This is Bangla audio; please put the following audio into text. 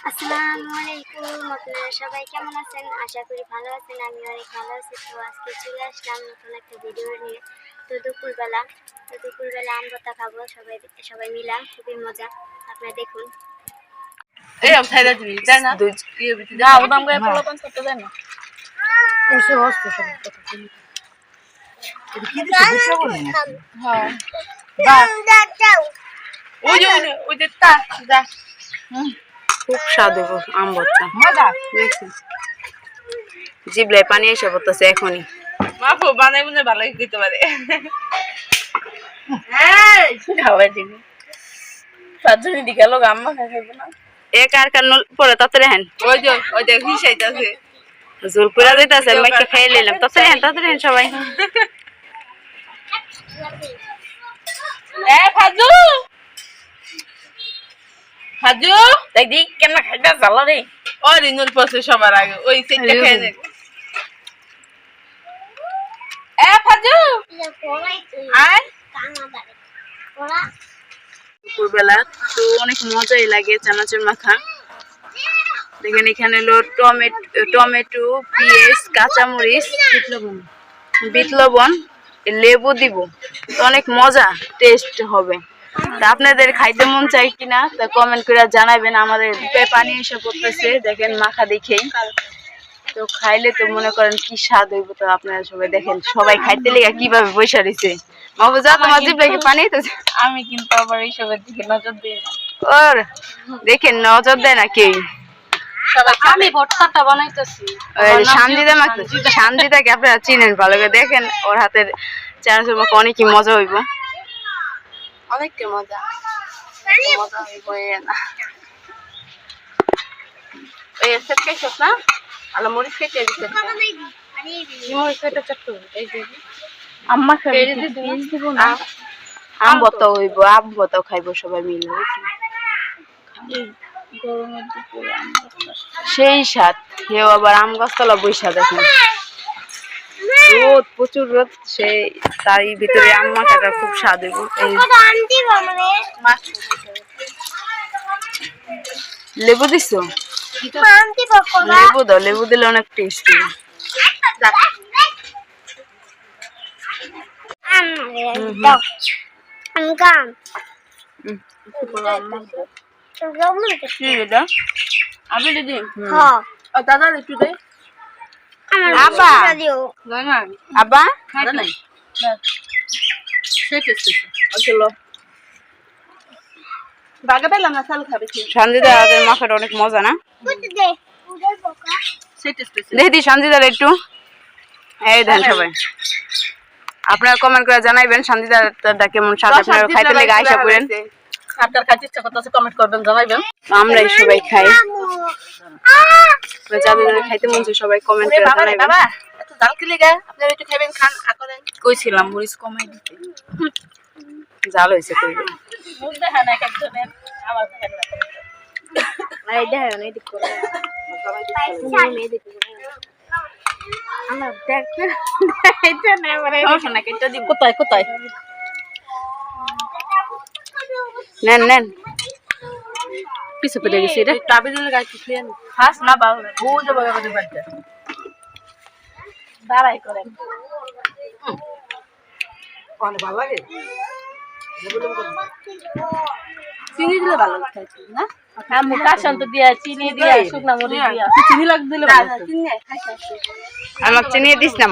আসসালামু আলাইকুম, আপনারা সবাই কেমন আছেন? আশা করি ভালো আছেন। আমি অনেক ভালো আছি। তো আজকে চলে আসলাম নতুন একটা ভিডিও নিয়ে। তো দুপুরবেলা আম ভর্তা খাবো সবাই মিলা, খুবই মজা। আপনারা দেখুন। খুব স্বাদ আম ভর্তা, জিবলায় পানি এসে পড়তেছে এখনই। মাফু বানাই বুঝে ভালোই দিতে পারে। এক আর কার পরে তাড়াতাড়ি হেন ওই যে হিসাইতাছে জোর পুরা দিতেছে, মাইকে খেয়ে নিলাম। তাড়াতাড়ি হেন সবাই। ফাজু ফাজু দেখ দি কেমন খাইতে চালা রে। ও রিনুর পাশে সবার আগে ওই সেটটা খেয়ে নে। ফাজু আয়। দুপুরবেলা তো অনেক মজাই লাগে চানাচুর মাখা। দেখেন এখানে হলো টমেটো, পেঁয়াজ, কাঁচামরিচ, বিট লবণ, লেবু দিব। তো অনেক মজা টেস্ট হবে। তা আপনাদের খাইতে মন চাই কিনা তা কমেন্ট করে জানাবেন। আমাদের পানি এসে পড়তেছে দেখেন মাখা দেখেই। তো খাইলে তো মনে করেন কি স্বাদ হইব। তো আপনারা সবাই দেখেন, সবাই খাইতে লেগে কিভাবে বসে রয়েছে। মাহবুজা তোমার জিভে কি পানি হইতেছে? আমি কিন্তু আবার এইসবের দিকে নজর দিই না। ওর দেখেন নজর দেয় না কেউ। আমি ভর্তাটা বানাইতেছি। সানজিদাকে আপনারা চিনেন ভালো করে। দেখেন ওর হাতের চানাচুর মাখা অনেকই মজা হইব। অনেক মজা মজা হইব না। এই সেট খাইছস না? আলো মরিচ খেতে দিতে। মরিচ খেতে চট্ট এই যে আম্মা খেয়ে দিব না। আম ভর্তা হইব, আম ভর্তা খাইবো সবাই মিলে। গরমের দুপুরে সেই স্বাদ। কেউ আবার আম গাছতলা বৈশা দেখেন, রোদ প্রচুর রোদ। সেই তারই ভিতরে আম মাখাটা খুব স্বাদ হইব। লেবু দিছো? লেবু দাও, লেবু দিলে অনেক টেস্টি। আমি দিদি দাদা একটু দে। আব্বা আব্বা বাগে পেলাম না, চাল খাবে সঞ্জিদা হাতের মাখাটা অনেক মজা না? দেখি সঞ্জিদার একটু এই দেন সবাই। আপনারা কমেন্ট করে জানাইবেন সঞ্জিদাটা কেমন স্বাদ। আপনারা খাইতে লেগে আইসা করেন। আপনার খাইতে ইচ্ছা করতেছে কমেন্ট করবেন, জানাইবেন। আমরাই সবাই খাই। যাদের খাইতে মন চায় সবাই কমেন্ট করে জানাইবেন। বাবা এত জাল কি লাগা? আপনারা একটু খাবেন, খান আকলেন। কইছিলাম মরিচ কমাই দিতে, জাল হইছে কইলো। মুখ দেখা না একজনের, আমার দেখা না। এই দেখেন এই দিক করে আমার দেখেন এটা না মানে সমস্যা না, কেটে দিব। কোথায় কোথায় নেন নেন। পিছে পড়ে গেছে রে। তাবিজের গায়ে কি খেলেন? ফাস না বাল বুঝে বগে বগে বাড়তে দাঁড়াই করেন। কোনে ভালো লাগে? চিনি দিলে ভালো লাগে না? হ্যাঁ মুখা শান্ত দিয়া চিনি দিয়া শুকনা মরিচ দিয়া চিনি লাগ দিলে ভালো। চিনি খাইছে। আমাকে চিনি দিস না।